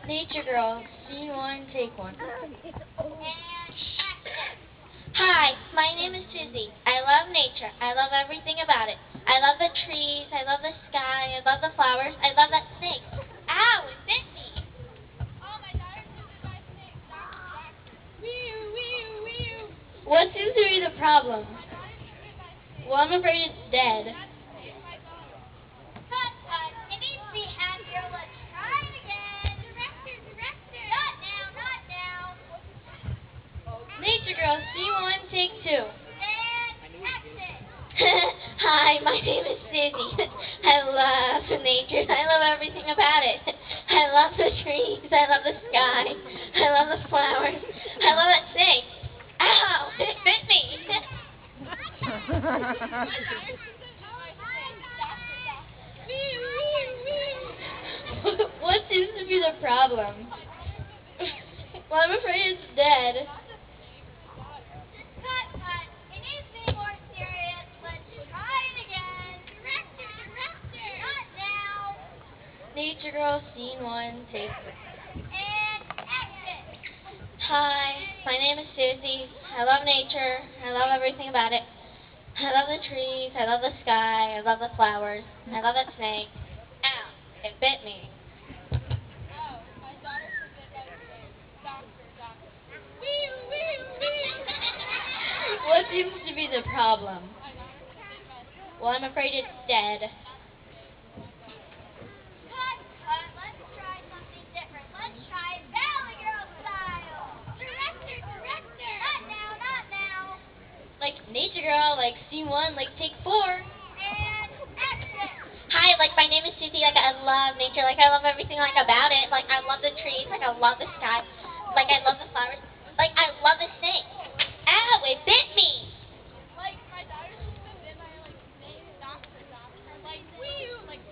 Nature Girl, scene one, take one. Hi, my name is Susie. I love nature. I love everything about it. I love the trees. I love the sky. I love the flowers. I love that snake. Ow, it bit me. Oh, my daughter's bitten by a snake. Doctor. What seems to be the problem? Well, I'm afraid it's dead. Cut, cut. It needs to be happier. Let's try it again. Director. Not now, not now. Nature Girl, scene one, take two. And exit. Hi, my name is Susie. I love nature. I love everything about it. I love the trees. I love the sky. I love the flowers. I love that snake. Ow! It bit me. What seems to be the problem? Well, I'm afraid it's dead. Cut, cut. It needs to be more serious. Let's try it again. Director. Not now. Nature Girl, scene one, take three. And exit. Hi, my name is Susie. I love nature. I love everything about it. I love the trees. I love the sky. I love the flowers. I love that snake. Ow! It bit me. Oh, my daughter's been bit by a snake. Doctor. What seems to be the problem? My daughter's been bit by a snake. Well, I'm afraid it's dead. Cut, cut. Let's try something different. Let's try Valley Girl style. Director. Not now. Like Nature Girl, like scene one, like take four. And exit. Hi, like my name is Susie. Like I love nature. Like I love everything like about it. Like I love the trees. Like I love the sky. Like I love the flowers. Like I love the snake. Ow! It bit me. Like, my daughter's just been bit by, like, snake. Doctor. Like, Like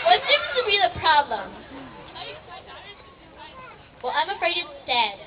what seems to be the problem? Like, my daughter's been bit by a snake. Well, I'm afraid it's dead.